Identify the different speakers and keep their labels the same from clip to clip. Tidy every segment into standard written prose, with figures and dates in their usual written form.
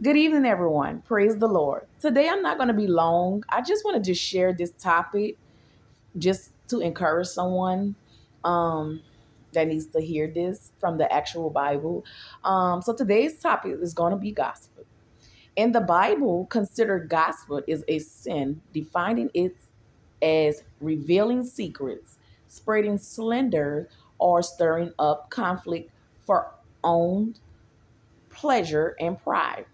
Speaker 1: Good evening, everyone. Praise the Lord. Today, I'm not going to be long. I just want to just share this topic just to encourage someone um, that needs to hear this from the actual Bible. So, today's topic is going to be gospel. In the Bible, considered gospel is a sin, defining it as revealing secrets, spreading slander, or stirring up conflict for own pleasure and pride.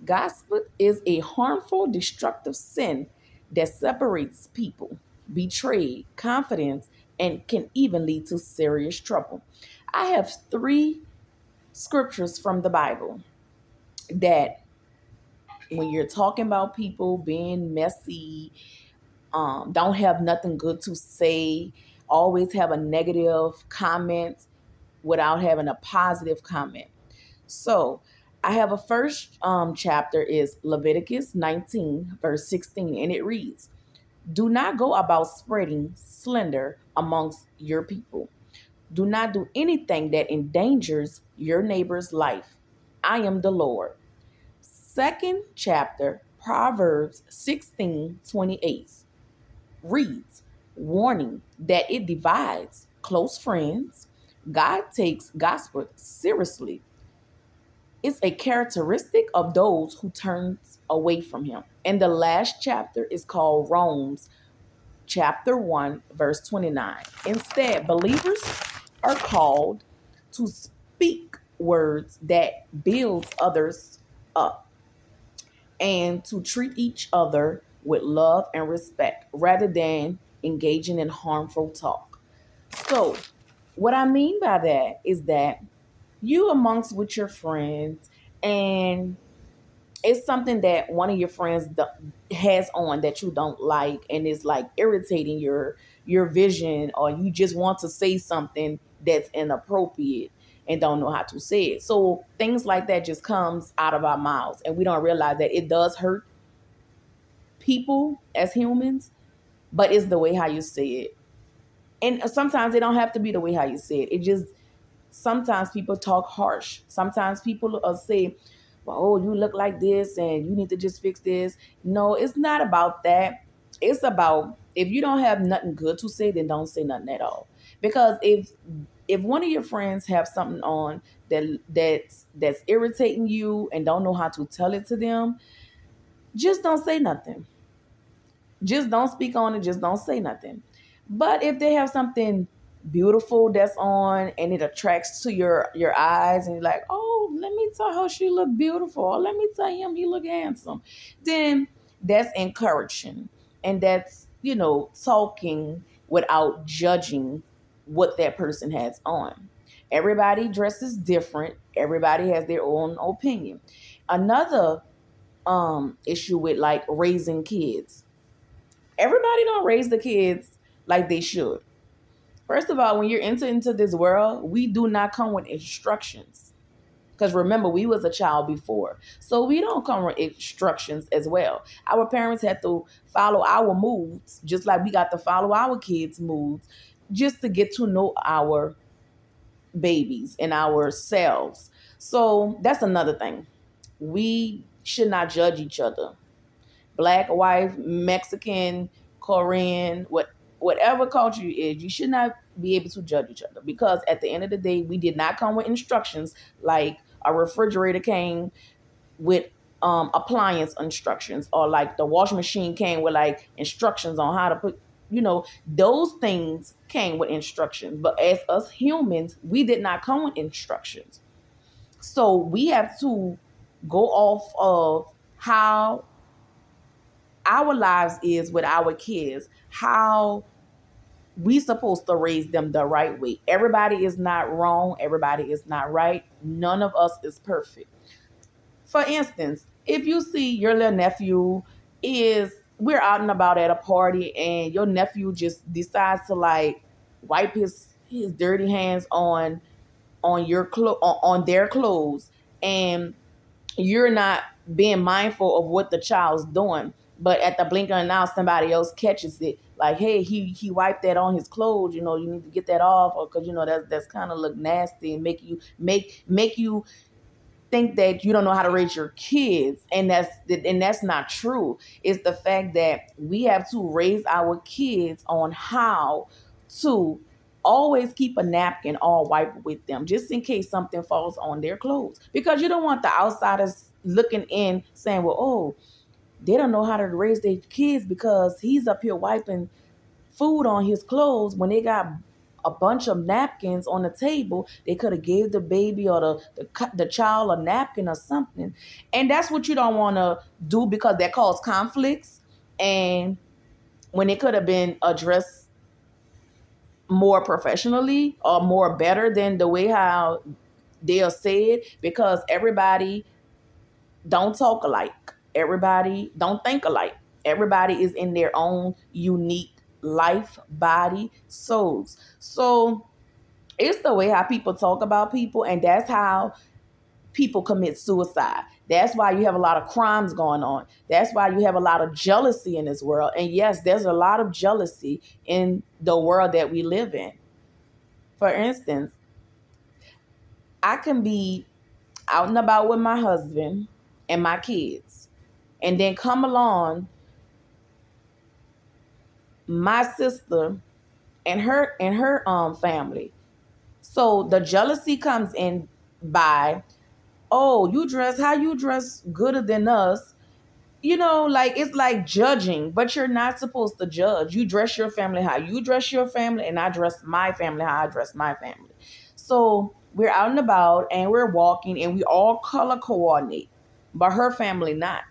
Speaker 1: Gossip is a harmful, destructive sin that separates people, betrays confidence, and can even lead to serious trouble. I have three scriptures from the Bible that when you're talking about people being messy, don't have nothing good to say, always have a negative comment without having a positive comment. So I have a first chapter is Leviticus 19, verse 16, and it reads, "Do not go about spreading slander amongst your people. Do not do anything that endangers your neighbor's life. I am the Lord." Second chapter, Proverbs 16:28 reads, "Warning that it divides close friends. God takes gospel seriously. It's a characteristic of those who turns away from him." And the last chapter is called Romans chapter 1 verse 29. Instead, believers are called to speak words that build others up and to treat each other with love and respect rather than engaging in harmful talk. So, what I mean by that is that you amongst with your friends, and it's something that one of your friends has on that you don't like and is like irritating your vision, or you just want to say something that's inappropriate and don't know how to say it. So things like that just comes out of our mouths and we don't realize that it does hurt people as humans, but it's the way how you say it. And sometimes it don't have to be the way how you say it. It just sometimes people talk harsh. Sometimes people say, well, oh, you look like this and you need to just fix this. No, it's not about that. It's about if you don't have nothing good to say, then don't say nothing at all. Because if one of your friends have something on that's irritating you and don't know how to tell it to them, just don't say nothing. Just don't speak on it. Just don't say nothing. But if they have something beautiful that's on and it attracts to your eyes and you're like, oh, let me tell her she look beautiful, or let me tell him he look handsome, then that's encouraging, and that's talking without judging what that person has on. Everybody dresses different. Everybody has their own opinion. Another issue with like raising kids, everybody don't raise the kids like they should. First of all, when you're into this world, we do not come with instructions. Because remember, we was a child before. So we don't come with instructions as well. Our parents had to follow our moves, just like we got to follow our kids' moves, just to get to know our babies and ourselves. So that's another thing. We should not judge each other. Black, white, Mexican, Korean, whatever culture you is, you should not be able to judge each other, because at the end of the day, we did not come with instructions like a refrigerator came with appliance instructions, or like the washing machine came with like instructions on how to put, those things came with instructions. But as us humans, we did not come with instructions. So we have to go off of how our lives is with our kids, how we supposed to raise them the right way. Everybody is not wrong, everybody is not right, none of us is perfect. For instance, if you see your little nephew is we're out and about at a party and your nephew just decides to like wipe his dirty hands on on their clothes, and you're not being mindful of what the child's doing. But at the blink of an eye, somebody else catches it. Like, hey, he wiped that on his clothes. You need to get that off, or because that's kind of look nasty and make you think that you don't know how to raise your kids, and that's not true. It's the fact that we have to raise our kids on how to always keep a napkin all wiped with them, just in case something falls on their clothes, because you don't want the outsiders looking in saying, well, oh, they don't know how to raise their kids because he's up here wiping food on his clothes when they got a bunch of napkins on the table. They could have gave the baby or the child a napkin or something. And that's what you don't want to do, because that causes conflicts, and when it could have been addressed more professionally or more better than the way how they'll say it, because everybody don't talk alike. Everybody don't think alike. Everybody is in their own unique life, body, souls. So it's the way how people talk about people, and that's how people commit suicide. That's why you have a lot of crimes going on. That's why you have a lot of jealousy in this world. And yes, there's a lot of jealousy in the world that we live in. For instance, I can be out and about with my husband and my kids, and then come along my sister and her family. So the jealousy comes in by, oh, you dress how you dress gooder than us. Like it's like judging, but you're not supposed to judge. You dress your family how you dress your family, and I dress my family how I dress my family. So we're out and about and we're walking and we all color coordinate, but her family not.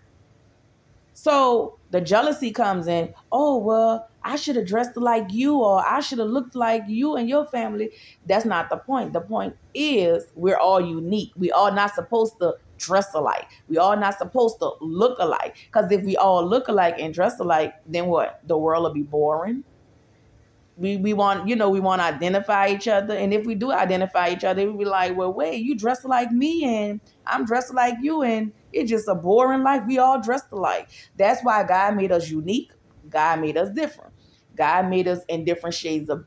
Speaker 1: So the jealousy comes in. Oh, well, I should have dressed like you, or I should have looked like you and your family. That's not the point. The point is we're all unique. We all not supposed to dress alike. We all not supposed to look alike. Because if we all look alike and dress alike, then what? The world will be boring. We want, we want to identify each other. And if we do identify each other, we be like, well, wait, you dress like me and I'm dressed like you, and it's just a boring life. We all dressed alike. That's why God made us unique. God made us different. God made us in different shades of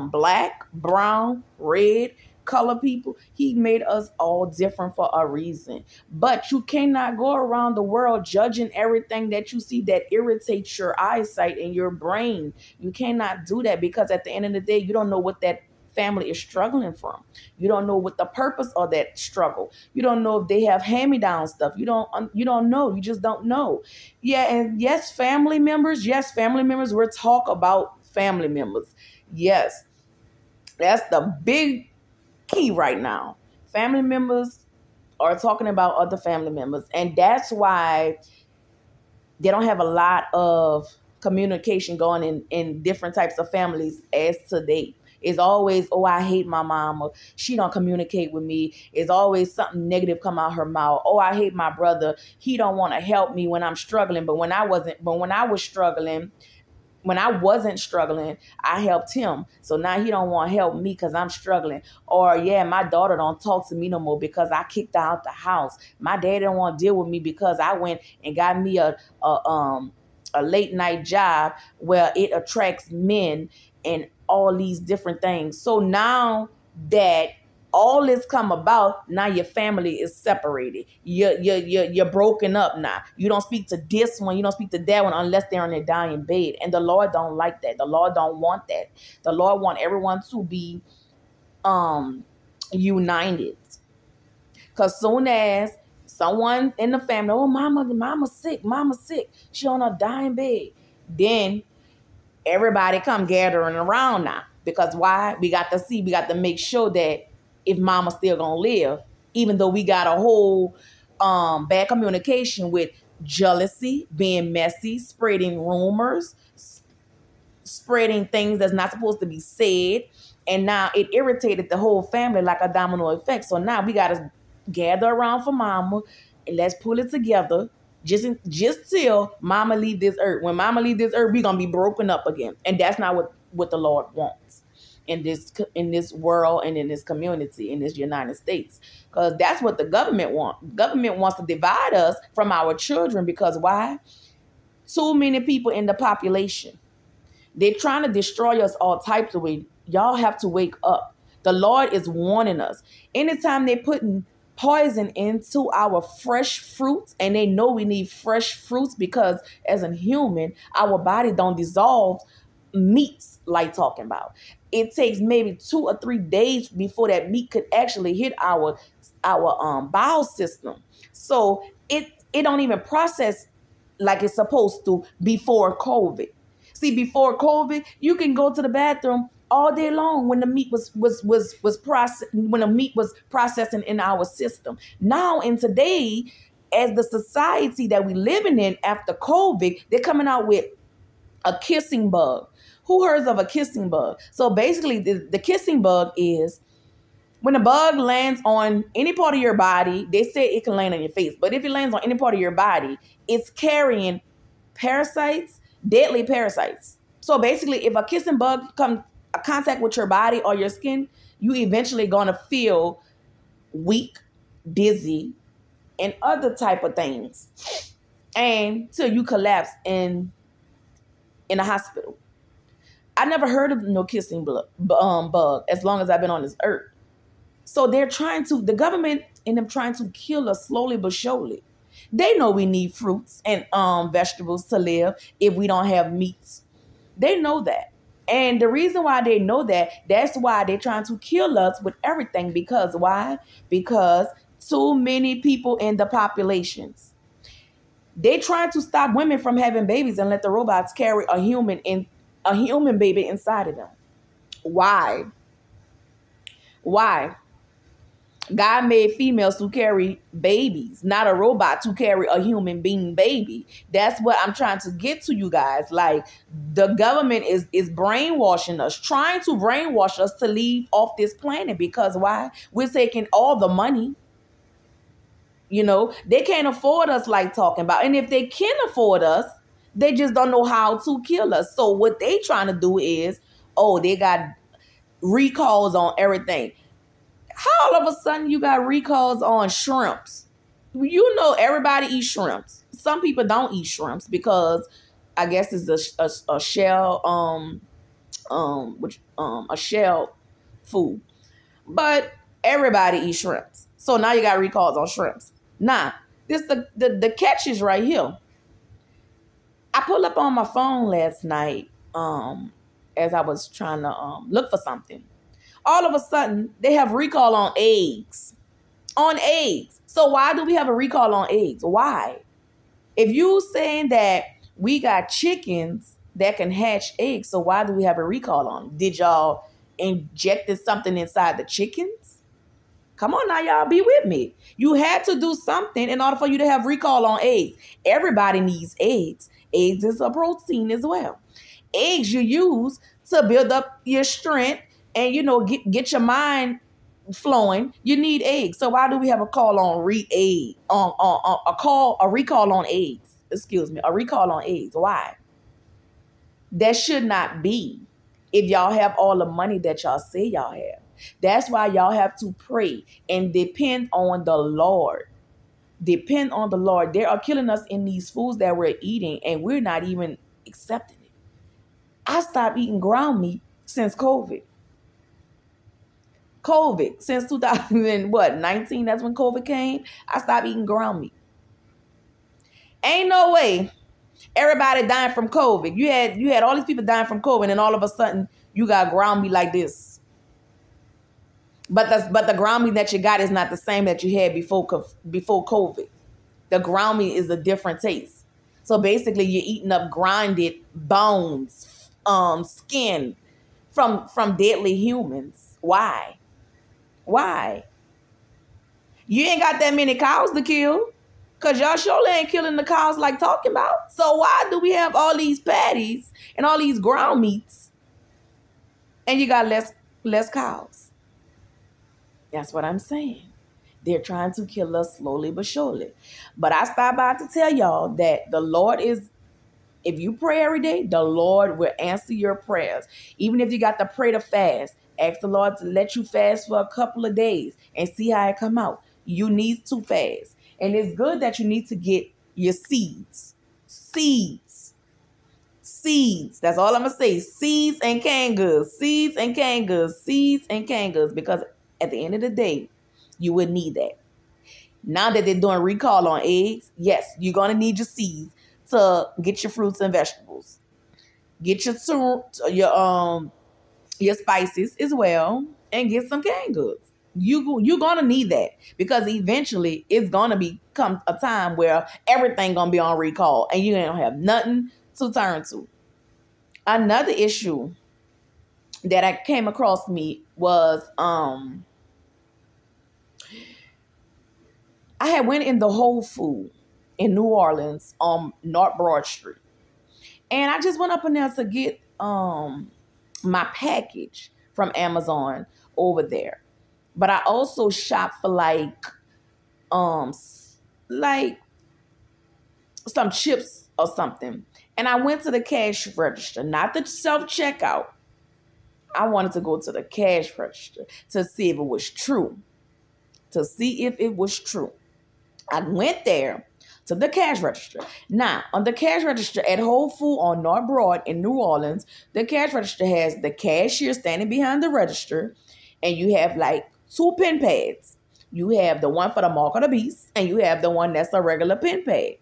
Speaker 1: black, brown, red, color people. He made us all different for a reason. But you cannot go around the world judging everything that you see that irritates your eyesight and your brain. You cannot do that, because at the end of the day, you don't know what that family is struggling from. You don't know what the purpose of that struggle. You don't know if they have hand-me-down stuff. You don't know. You just don't know. Yeah, and yes, family members. Yes, family members. We're talk about family members. Yes, that's the big key right now. Family members are talking about other family members, and that's why they don't have a lot of communication going in different types of families as today. It's always, oh, I hate my mom, or she don't communicate with me. It's always something negative come out her mouth. Oh, I hate my brother. He don't want to help me when I'm struggling. But when I was struggling, when I wasn't struggling, I helped him. So now he don't want to help me because I'm struggling. Or yeah, my daughter don't talk to me no more because I kicked her out the house. My dad didn't want to deal with me because I went and got me a late night job where it attracts men and all these different things. So now that all this come about, now your family is separated. You're broken up now. You don't speak to this one, you don't speak to that one unless they're in their dying bed. And the Lord don't like that. The Lord don't want that. The Lord want everyone to be united. Because soon as someone in the family, oh, mama's sick, she on her dying bed, then everybody come gathering around now. Because why? We got to make sure that if mama's still gonna live, even though we got a whole bad communication with jealousy, being messy, spreading rumors, spreading things that's not supposed to be said. And now it irritated the whole family like a domino effect. So now we got to gather around for mama and let's pull it together just till mama leave this earth. When mama leave this earth, we're going to be broken up again. And that's not what the Lord wants in this world and in this community, in this United States. Because that's what the government wants. The government wants to divide us from our children, because why? Too many people in the population. They're trying to destroy us all types of ways. Y'all have to wake up. The Lord is warning us. Anytime they're putting poison into our fresh fruits, and they know we need fresh fruits because as a human our body don't dissolve meats like talking about. It takes maybe 2 or 3 days before that meat could actually hit our bowel system. So it don't even process like it's supposed to before COVID. See, before COVID, you can go to the bathroom all day long when the meat was process when the meat was processing in our system. Now in today, as the society that we living in after COVID, they're coming out with a kissing bug. Who heard of a kissing bug? So basically, the kissing bug is when a bug lands on any part of your body. They say it can land on your face, but if it lands on any part of your body, it's carrying parasites, deadly parasites. So basically, if a kissing bug come a contact with your body or your skin, you eventually gonna feel weak, dizzy, and other type of things, and till you collapse in a hospital. I never heard of no kissing bug as long as I've been on this earth. So they're trying to, the government and them trying to kill us slowly but surely. They know we need fruits and vegetables to live if we don't have meats. They know that. And the reason why they know that, that's why they're trying to kill us with everything. Because why? Because too many people in the populations. They trying to stop women from having babies and let the robots carry a human baby inside of them. Why? Why? God made females to carry babies, not a robot to carry a human being baby. That's what I'm trying to get to you guys. Like, the government is brainwashing us, trying to brainwash us to leave off this planet. Because why? We're taking all the money. They can't afford us like talking about. And if they can afford us, they just don't know how to kill us. So what they trying to do is, they got recalls on everything. How all of a sudden you got recalls on shrimps? Everybody eats shrimps. Some people don't eat shrimps because I guess it's a shell a shell food. But everybody eats shrimps. So now you got recalls on shrimps. Nah, this the catch is right here. I pulled up on my phone last night as I was trying to look for something. All of a sudden, they have recall on eggs. On eggs. So why do we have a recall on eggs? Why? If you saying that we got chickens that can hatch eggs, so why do we have a recall on them? Did y'all injected something inside the chickens? Come on now, y'all, be with me. You had to do something in order for you to have recall on eggs. Everybody needs eggs. Eggs is a protein as well. Eggs you use to build up your strength and get your mind flowing. You need eggs. So why do we have a call on a recall on eggs? Excuse me, a recall on eggs. Why? That should not be. If y'all have all the money that y'all say y'all have, that's why y'all have to pray and depend on the Lord. Depend on the Lord. They are killing us in these foods that we're eating, and we're not even accepting it. I stopped eating ground meat since COVID. Since 2019, that's when COVID came. I stopped eating ground meat. Ain't no way everybody dying from COVID. You had all these people dying from COVID, and all of a sudden you got ground meat like this. But the ground meat that you got is not the same that you had before COVID. The ground meat is a different taste. So basically, you're eating up grinded bones, skin from deadly humans. Why? Why? You ain't got that many cows to kill. Because y'all surely ain't killing the cows like talking about. So why do we have all these patties and all these ground meats and you got less cows? That's what I'm saying. They're trying to kill us slowly but surely. But I stopped by to tell y'all that the Lord is, if you pray every day, the Lord will answer your prayers. Even if you got to pray to fast, ask the Lord to let you fast for a couple of days and see how it come out. You need to fast. And it's good that you need to get your seeds. Seeds. That's all I'm going to say. Seeds and canned goods. Seeds and canned goods. Seeds and canned goods. Because at the end of the day, you would need that. Now that they're doing recall on eggs, yes, you're gonna need your seeds to get your fruits and vegetables. Get your spices as well, and get some canned goods. You're gonna need that because eventually it's gonna become a time where everything gonna be on recall and you don't have nothing to turn to. Another issue that I came across me was I had went in the Whole Food in New Orleans on North Broad Street. And I just went up in there to get my package from Amazon over there. But I also shopped for um like some chips or something. And I went to the cash register, not the self checkout. I wanted to go to the cash register to see if it was true. To see if it was true. I went there to the cash register. Now, on the cash register at Whole Food on North Broad in New Orleans, the cash register has the cashier standing behind the register, and you have like two pen pads. You have the one for the mark of the beast, and you have the one that's a regular pen pad.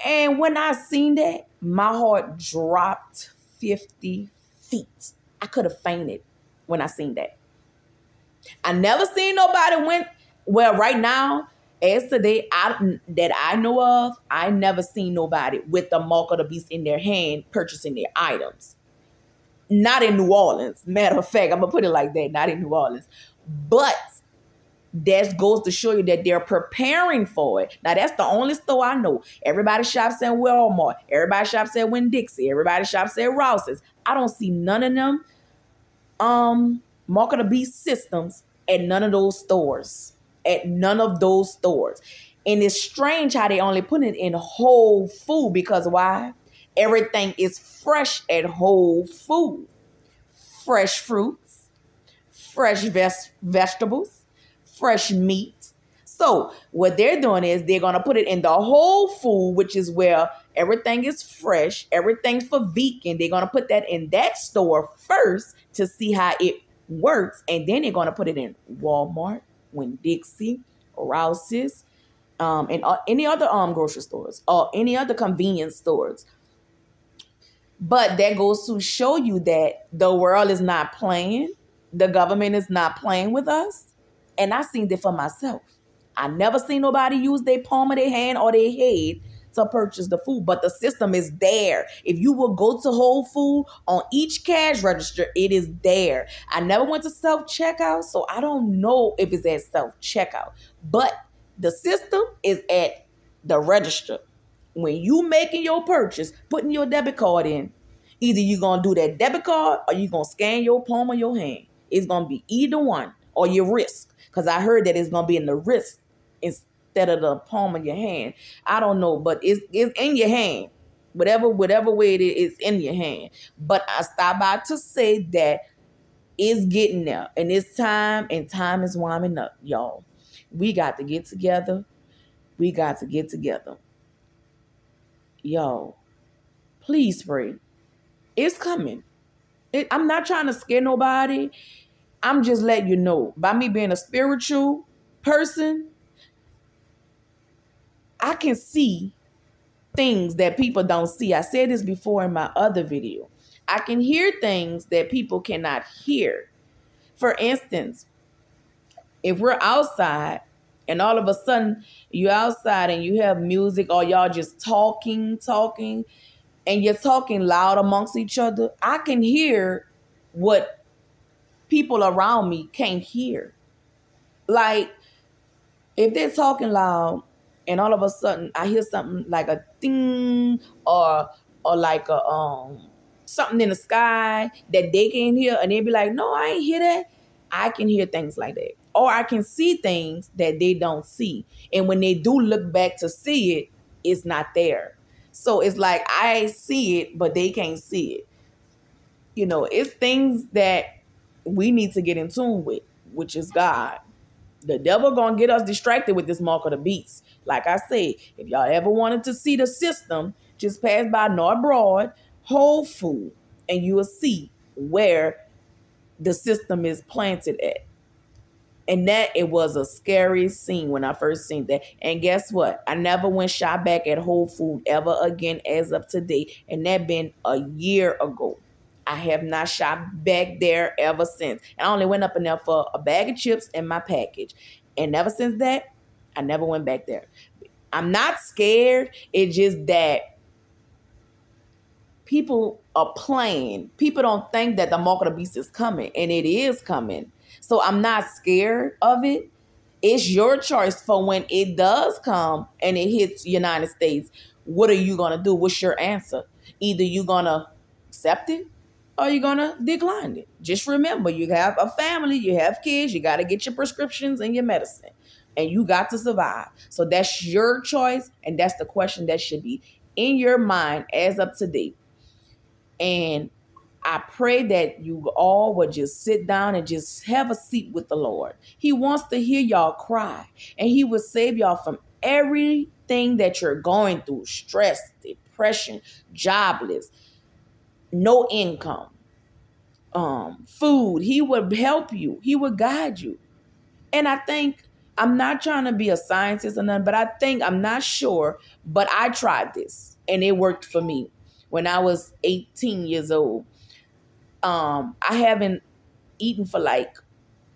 Speaker 1: And when I seen that, my heart dropped 50 feet. I could have fainted when I seen that. I never seen nobody went, well, right now, as today, that I know of, I never seen nobody with the mark of the beast in their hand purchasing their items. Not in New Orleans. Matter of fact, I'm going to put it like that, not in New Orleans. But that goes to show you that they're preparing for it. Now, that's the only store I know. Everybody shops at Walmart. Everybody shops at Winn-Dixie. Everybody shops at Rouse's. I don't see none of them mark of the beast systems at none of those stores. At none of those stores. And it's strange how they only put it in Whole Food, because why? Everything is fresh at Whole Food. Fresh fruits, fresh vegetables, fresh meat. So what they're doing is they're going to put it in the Whole Food, which is where everything is fresh, everything's for vegan. They're going to put that in that store first to see how it works. And then they're going to put it in Walmart, Winn-Dixie, Rouse's, and any other grocery stores or any other convenience stores. But that goes to show you that the world is not playing. The government is not playing with us. And I seen that for myself. I never seen nobody use their palm of their hand or their head to purchase the food. But the system is there. If you will go to Whole Food, on each cash register, it is there. I never went to self-checkout, so I don't know if it's at self-checkout. But the system is at the register. When you making your purchase, putting your debit card in, either you're going to do that debit card or you're going to scan your palm of your hand. It's going to be either one, or your wrist. Because I heard that it's going to be in the wrist instead of the palm of your hand. I don't know, but it's in your hand. Whatever way it is, it's in your hand. But I stopped by to say that it's getting there. And it's time, and time is winding up, y'all. We got to get together. We got to get together. Yo, please pray. It's coming. I'm not trying to scare nobody. I'm just letting you know. By me being a spiritual person, I can see things that people don't see. I said this before in my other video. I can hear things that people cannot hear. For instance, if we're outside and all of a sudden you're outside and you have music, or y'all just talking, and you're talking loud amongst each other, I can hear what people around me can't hear. Like, if they're talking loud and all of a sudden I hear something like a ding, or like a something in the sky that they can't hear, and they be like, no, I ain't hear that. I can hear things like that. Or I can see things that they don't see. And when they do look back to see it, it's not there. So it's like I see it, but they can't see it. You know, it's things that we need to get in tune with, which is God. The devil gonna get us distracted with this mark of the beast. Like I say, if y'all ever wanted to see the system, just pass by North Broad, Whole Food, and you will see where the system is planted at. And that it was a scary scene when I first seen that. And guess what? I never went shop back at Whole Food ever again as of today. And that been a year ago. I have not shopped back there ever since. And I only went up in there for a bag of chips and my package. And ever since that, I never went back there. I'm not scared. It's just that people are playing. People don't think that the mark of the beast is coming, and it is coming. So I'm not scared of it. It's your choice for when it does come and it hits United States. What are you gonna do? What's your answer? Either you gonna accept it or you're gonna decline it. Just remember, you have a family, you have kids, you gotta get your prescriptions and your medicine. And you got to survive. So that's your choice, and that's the question that should be in your mind as of today. And I pray that you all would just sit down and just have a seat with the Lord. He wants to hear y'all cry, and He will save y'all from everything that you're going through: stress, depression, jobless, no income, food. He would help you, He would guide you. And I think, I'm not trying to be a scientist or nothing, but I think, I'm not sure, but I tried this and it worked for me when I was 18 years old. I haven't eaten for like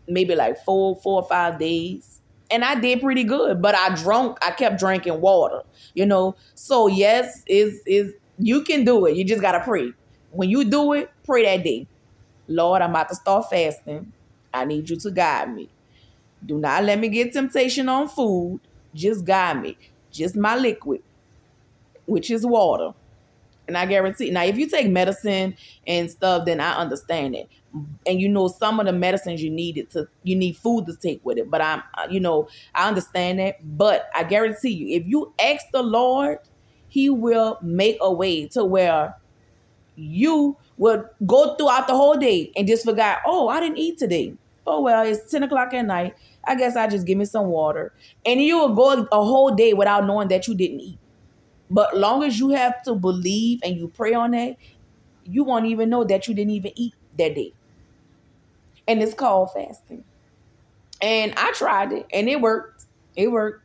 Speaker 1: maybe like four or 5 days. And I did pretty good, but I kept drinking water, So yes, is you can do it. You just gotta pray. When you do it, pray that day. Lord, I'm about to start fasting. I need you to guide me. Do not let me get temptation on food. Just guide me. Just my liquid, which is water. And I guarantee. Now, if you take medicine and stuff, then I understand it. And some of the medicines you need food to take with it. But I understand that. But I guarantee you, if you ask the Lord, He will make a way to where you will go throughout the whole day and just forgot, oh, I didn't eat today. Oh, well, it's 10 o'clock at night. I guess I just give me some water. And you will go a whole day without knowing that you didn't eat. But long as you have to believe and you pray on that, you won't even know that you didn't even eat that day. And it's called fasting. And I tried it and it worked. It worked.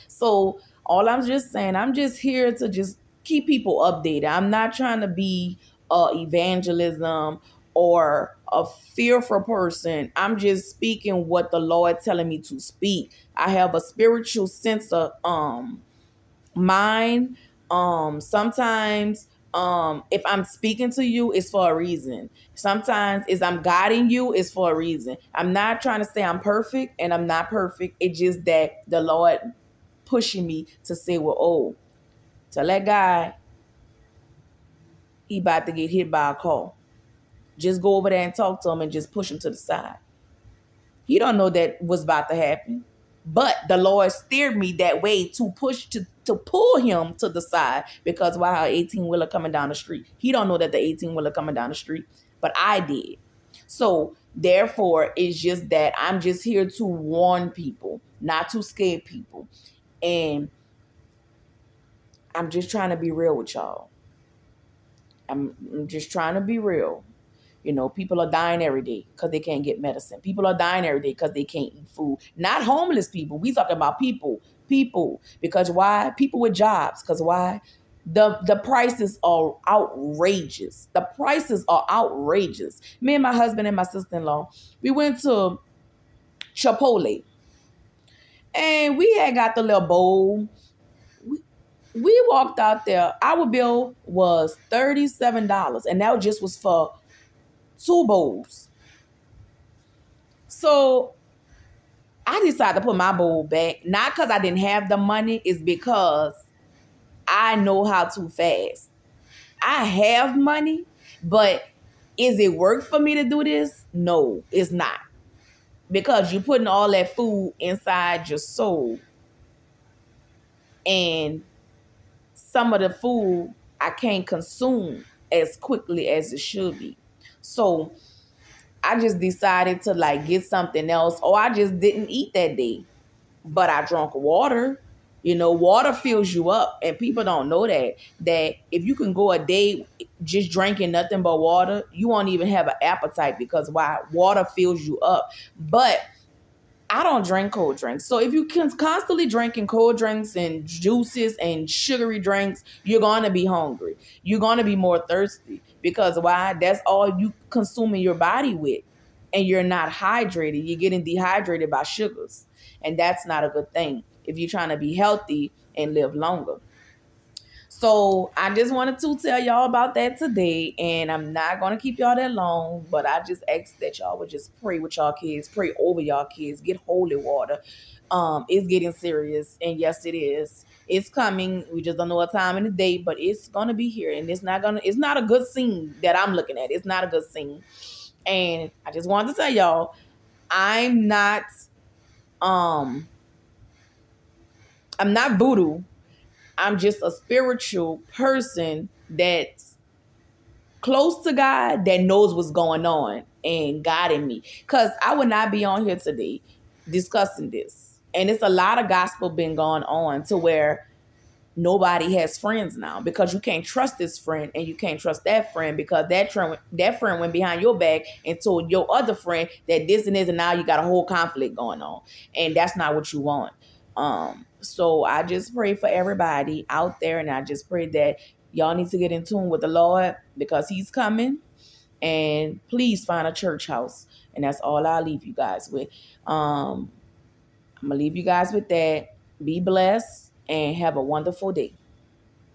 Speaker 1: So all I'm just saying, I'm just here to just keep people updated. I'm not trying to be evangelism or a fearful person. I'm just speaking what the Lord telling me to speak. I have a spiritual sense of mind. Sometimes if I'm speaking to you, it's for a reason. Sometimes if I'm guiding you, it's for a reason. I'm not trying to say I'm perfect, and I'm not perfect. It's just that the Lord pushing me to say, well, oh, tell that guy he about to get hit by a car. Just go over there and talk to him and just push him to the side. He don't know that was about to happen. But the Lord steered me that way to pull him to the side, because wow, 18-wheeler coming down the street. He don't know that the 18-wheeler coming down the street, but I did. So therefore, it's just that I'm just here to warn people, not to scare people. And I'm just trying to be real with y'all. I'm just trying to be real. People are dying every day because they can't get medicine. People are dying every day because they can't eat food. Not homeless people. We talking about people. Because why? People with jobs. Because why? The prices are outrageous. The prices are outrageous. Me and my husband and my sister-in-law, we went to Chipotle. And we had got the little bowl. We walked out there. Our bill was $37. And that just was for 2 bowls. So I decided to put my bowl back, not because I didn't have the money, it's because I know how to fast. I have money, but is it work for me to do this? No, it's not. Because you're putting all that food inside your soul. And some of the food I can't consume as quickly as it should be. So I just decided to get something else, or I just didn't eat that day. But I drank water. Water fills you up, and people don't know that if you can go a day just drinking nothing but water, you won't even have an appetite, because why? Water fills you up. But I don't drink cold drinks. So if you can constantly drinking cold drinks and juices and sugary drinks, you're gonna be hungry. You're gonna be more thirsty because why? That's all you consuming your body with, and you're not hydrated. You're getting dehydrated by sugars, and that's not a good thing if you're trying to be healthy and live longer. So I just wanted to tell y'all about that today, and I'm not gonna keep y'all that long, but I just ask that y'all would just pray with y'all kids, pray over y'all kids, get holy water. It's getting serious, and yes, it is. It's coming. We just don't know what time in the day, but it's gonna be here, and it's not a good scene that I'm looking at. It's not a good scene, and I just wanted to tell y'all, I'm not um I'm not voodoo. I'm just a spiritual person that's close to God that knows what's going on and guiding me. Because I would not be on here today discussing this. And it's a lot of gospel been going on to where nobody has friends now because you can't trust this friend and you can't trust that friend because that friend went behind your back and told your other friend that this and this, and now you got a whole conflict going on, and that's not what you want. So I just pray for everybody out there, and I just pray that y'all need to get in tune with the Lord because He's coming. And please find a church house, and that's all I'll leave you guys with. I'm gonna leave you guys with that. Be blessed and have a wonderful day.